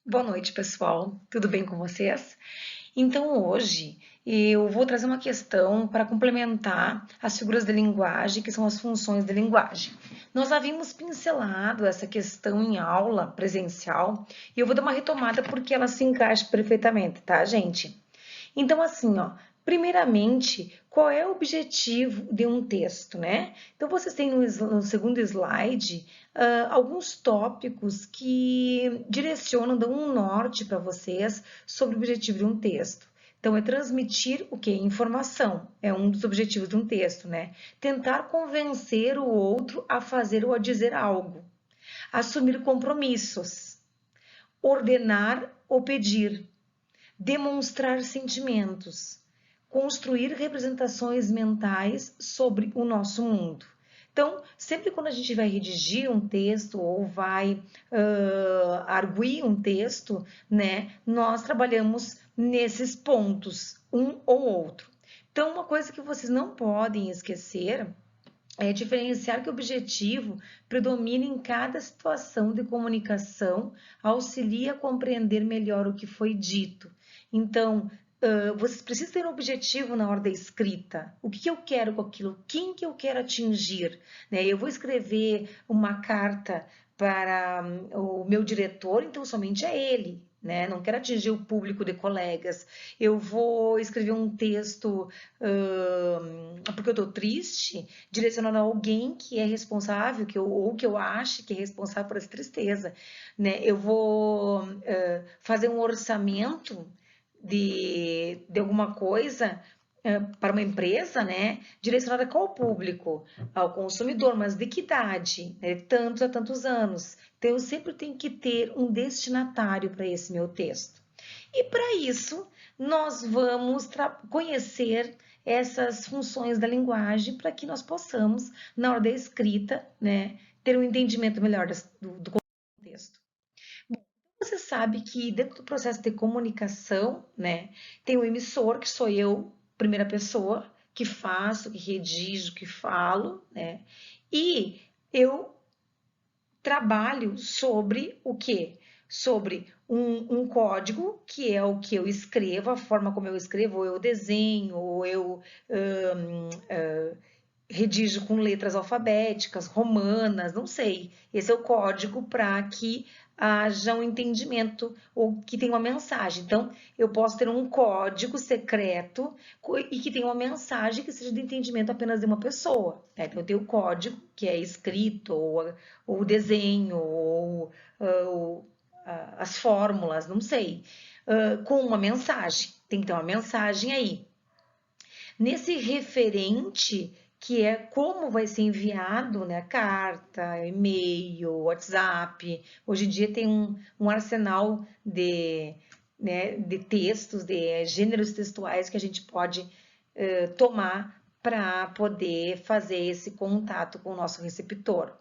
Boa noite, pessoal. Tudo bem com vocês? Então, hoje eu vou trazer uma questão para complementar as figuras de linguagem, que são as funções de linguagem. Nós havíamos pincelado essa questão em aula presencial e eu vou dar uma retomada porque ela se encaixa perfeitamente, tá, gente? Então, assim, ó, primeiramente, qual é o objetivo de um texto, né? Então, vocês têm no segundo slide alguns tópicos que direcionam, dão um norte para vocês sobre o objetivo de um texto. Então, é transmitir o que? Informação. É um dos objetivos de um texto, né? Tentar convencer o outro a fazer ou a dizer algo. Assumir compromissos. Ordenar ou pedir, demonstrar sentimentos, construir representações mentais sobre o nosso mundo. Então, sempre quando a gente vai redigir um texto ou vai arguir um texto, né, nós trabalhamos nesses pontos, um ou outro. Então, uma coisa que vocês não podem esquecer é diferenciar que o objetivo predomina em cada situação de comunicação, auxilia a compreender melhor o que foi dito. Então, vocês precisam ter um objetivo na hora da escrita. O que eu quero com aquilo? Quem que eu quero atingir? Né? Eu vou escrever uma carta para o meu diretor, então somente é ele. Né? Não quero atingir o público de colegas. Eu vou escrever um texto porque eu estou triste, direcionando a alguém que é responsável, ou que eu acho que é responsável por essa tristeza, né? Eu vou fazer um orçamento de alguma coisa para uma empresa, né? Direcionada a qual público? Ao consumidor, mas de que idade? Né? Tantos a tantos anos. Então, eu sempre tenho que ter um destinatário para esse meu texto. E para isso, nós vamos conhecer essas funções da linguagem para que nós possamos, na hora da escrita, né, ter um entendimento melhor do contexto. Você sabe que dentro do processo de comunicação, né, tem o emissor, que sou eu, primeira pessoa, que faço, que redijo, que falo, né, e eu trabalho sobre o quê? Sobre um código, que é o que eu escrevo, a forma como eu escrevo, ou eu desenho, ou eu redijo com letras alfabéticas, romanas, não sei. Esse é o código para que haja um entendimento ou que tenha uma mensagem. Então, eu posso ter um código secreto e que tenha uma mensagem que seja de entendimento apenas de uma pessoa. Né? Então, eu tenho o código, que é escrito, ou o desenho, ou as fórmulas, não sei, com uma mensagem. Tem que ter uma mensagem aí. Nesse referente, que é como vai ser enviado, né, carta, e-mail, WhatsApp. Hoje em dia tem um arsenal né, de textos, de gêneros textuais que a gente pode tomar para poder fazer esse contato com o nosso receptor.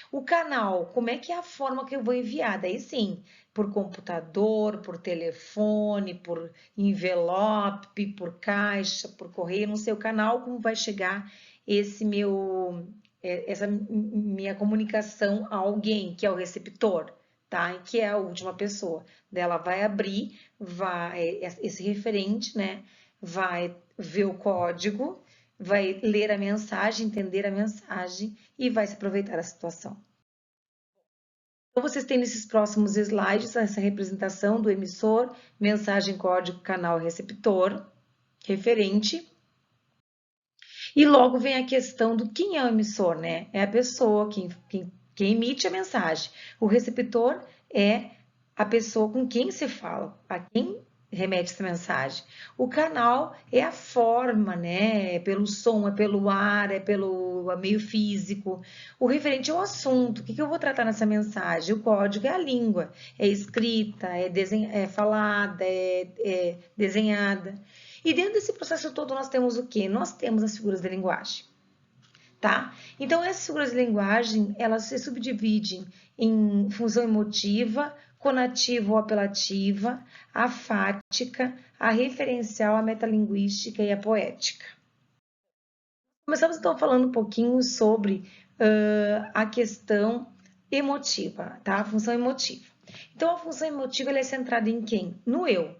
O canal, como é que é a forma que eu vou enviar? Daí sim, por computador, por telefone, por envelope, por caixa, por correio, não sei o canal, como vai chegar essa minha comunicação a alguém, que é o receptor, tá? Que é a última pessoa. Ela vai abrir, esse referente, né? Vai ver o código, vai ler a mensagem, entender a mensagem e vai se aproveitar da situação. Então, vocês têm nesses próximos slides essa representação do emissor, mensagem, código, canal, receptor, referente. E logo vem a questão do quem é o emissor, né? É a pessoa quem emite a mensagem. O receptor é a pessoa com quem se fala, a quem remete essa mensagem. O canal é a forma, né? É pelo som, é pelo ar, é pelo meio físico. O referente é o assunto. O que eu vou tratar nessa mensagem? O código é a língua, é escrita, é falada, é desenhada. E dentro desse processo todo nós temos o quê? Nós temos as figuras de linguagem, tá? Então essas figuras de linguagem, elas se subdividem em função emotiva, conativa ou apelativa, afática, a referencial, a metalinguística e a poética. Começamos então falando um pouquinho sobre a questão emotiva, tá? A função emotiva. Então, a função emotiva ela é centrada em quem? No eu.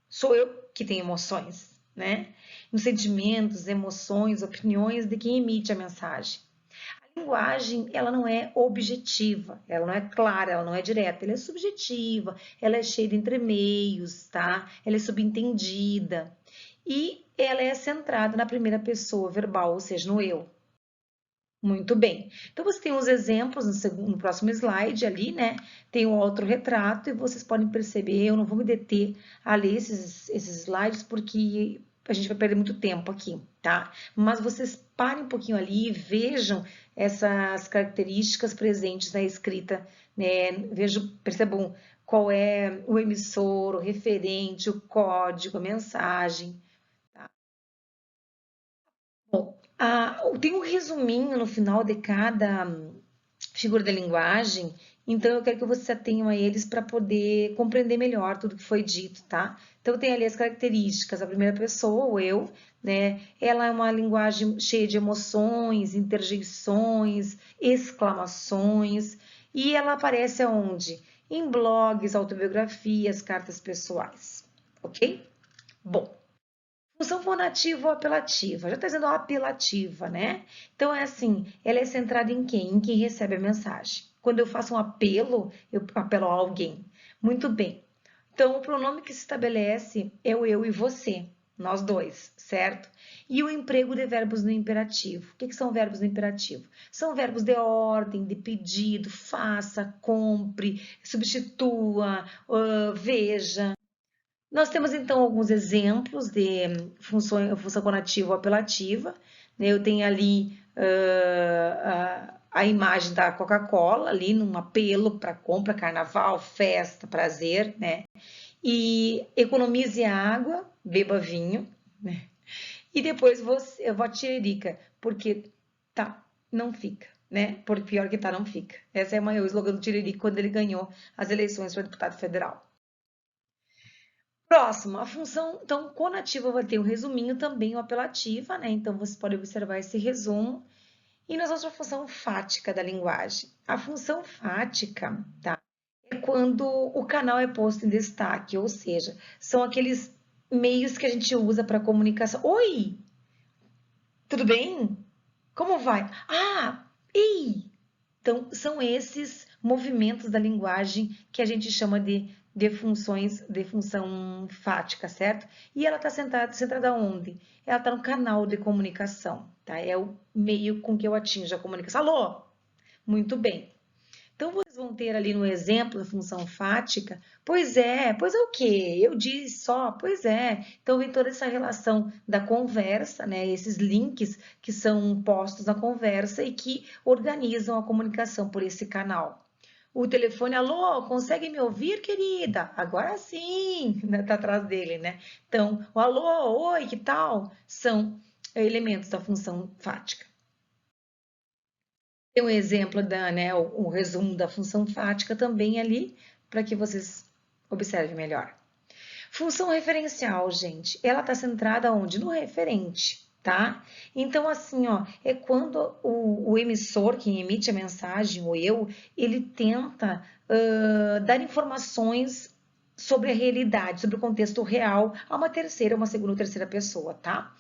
Sou eu que tenho emoções, né? Nos sentimentos, emoções, opiniões de quem emite a mensagem. A linguagem, ela não é objetiva, ela não é clara, ela não é direta, ela é subjetiva, ela é cheia de entremeios, tá? Ela é subentendida. E ela é centrada na primeira pessoa verbal, ou seja, no eu. Muito bem. Então, você tem uns exemplos no próximo slide ali, né? Tem um autorretrato e vocês podem perceber, eu não vou me deter a ler esses slides porque a gente vai perder muito tempo aqui, tá? Mas vocês parem um pouquinho ali e vejam essas características presentes na escrita, né? Percebam qual é o emissor, o referente, o código, a mensagem. Bom, tem um resuminho no final de cada figura da linguagem, então eu quero que vocês atenham a eles para poder compreender melhor tudo que foi dito, tá? Então tem ali as características, a primeira pessoa, o eu, né? Ela é uma linguagem cheia de emoções, interjeições, exclamações, e ela aparece aonde? Em blogs, autobiografias, cartas pessoais, ok? Bom, função fonativa ou apelativa? Já está dizendo apelativa, né? Então, é assim, ela é centrada em quem? Em quem recebe a mensagem. Quando eu faço um apelo, eu apelo a alguém. Muito bem. Então, o pronome que se estabelece é o eu e você, nós dois, certo? E o emprego de verbos no imperativo. O que são verbos no imperativo? São verbos de ordem, de pedido, faça, compre, substitua, veja. Nós temos então alguns exemplos de função conativa ou apelativa, né? Eu tenho ali a imagem da Coca-Cola, ali num apelo para compra, carnaval, festa, prazer, né? E economize água, beba vinho, né? E depois eu vou a tiririca, porque tá, não fica, né? Por pior que tá, não fica. Essa é o slogan do Tiririca quando ele ganhou as eleições para deputado federal. Próximo, a função, então, conativa vai ter o resuminho também, o apelativa, né? Então, você pode observar esse resumo. E nós vamos para a função fática da linguagem. A função fática, tá? É quando o canal é posto em destaque, ou seja, são aqueles meios que a gente usa para comunicação. Oi, tudo bem? Como vai? Ah, ei! Então, são esses movimentos da linguagem que a gente chama de função fática, certo? E ela está centrada onde? Ela está no canal de comunicação, tá? É o meio com que eu atinjo a comunicação. Alô? Muito bem. Então, vocês vão ter ali no exemplo da função fática, pois é o quê? Eu disse só, pois é. Então, vem toda essa relação da conversa, né? Esses links que são postos na conversa e que organizam a comunicação por esse canal. O telefone, alô, consegue me ouvir, querida? Agora sim, né? Tá atrás dele, né? Então, o alô, oi, que tal? São elementos da função fática. Tem um exemplo né, o resumo da função fática também ali, para que vocês observem melhor. Função referencial, gente, ela está centrada onde? No referente, tá? Então, assim, ó, é quando o emissor, quem emite a mensagem, o eu, ele tenta dar informações sobre a realidade, sobre o contexto real, a uma terceira, uma segunda ou terceira pessoa, tá?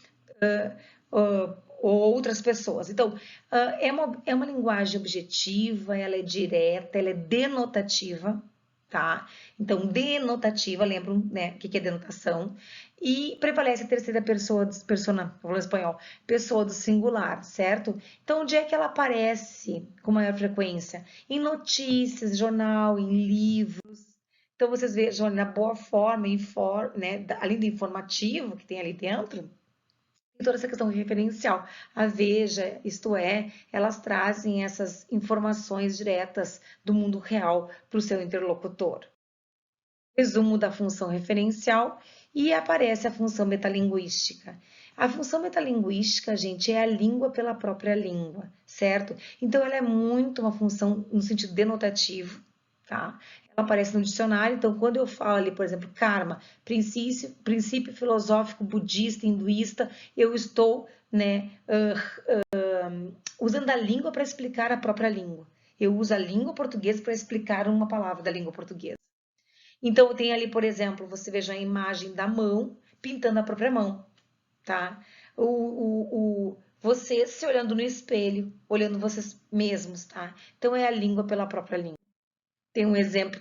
Ou outras pessoas. Então, é uma linguagem objetiva, ela é direta, ela é denotativa, tá? Então, denotativa, lembram, né, o que é denotação? E prevalece a terceira pessoa, persona, vou falar espanhol, pessoa do singular, certo? Então, onde é que ela aparece com maior frequência? Em notícias, jornal, em livros. Então, vocês vejam na boa forma, né, além do informativo que tem ali dentro, e toda essa questão referencial. A Veja, isto é, elas trazem essas informações diretas do mundo real para o seu interlocutor. Resumo da função referencial e aparece a função metalinguística. A função metalinguística, gente, é a língua pela própria língua, certo? Então, ela é muito uma função no sentido denotativo, tá? Ela aparece no dicionário, então, quando eu falo ali, por exemplo, karma, princípio filosófico budista, hinduísta, eu estou, né, usando a língua para explicar a própria língua. Eu uso a língua portuguesa para explicar uma palavra da língua portuguesa. Então, tem ali, por exemplo, você veja a imagem da mão pintando a própria mão, tá? Você se olhando no espelho, olhando vocês mesmos, tá? Então, é a língua pela própria língua. Tem um exemplo,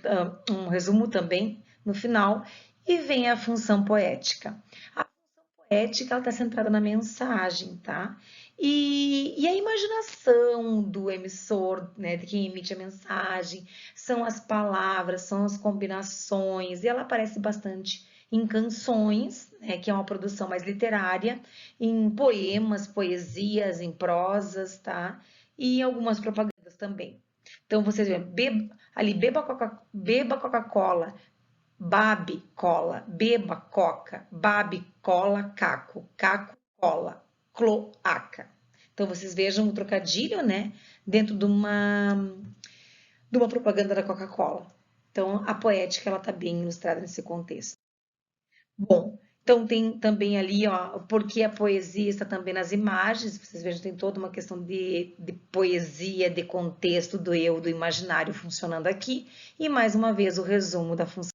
um resumo também no final, e vem a função poética. A função poética está centrada na mensagem, tá? E a imaginação do emissor, né, de quem emite a mensagem, são as palavras, são as combinações, e ela aparece bastante em canções, né, que é uma produção mais literária, em poemas, poesias, em prosas, tá? E em algumas propagandas também. Então, vocês veem, ali, beba Coca-Cola, babe cola, beba coca, babe cola, caco, caco cola, cloaca. Então, vocês vejam o trocadilho, né, dentro de uma propaganda da Coca-Cola. Então, a poética, ela está bem ilustrada nesse contexto. Bom, então tem também ali, ó, porque a poesia está também nas imagens, vocês vejam, tem toda uma questão de poesia, de contexto do eu, do imaginário funcionando aqui, e mais uma vez o resumo da função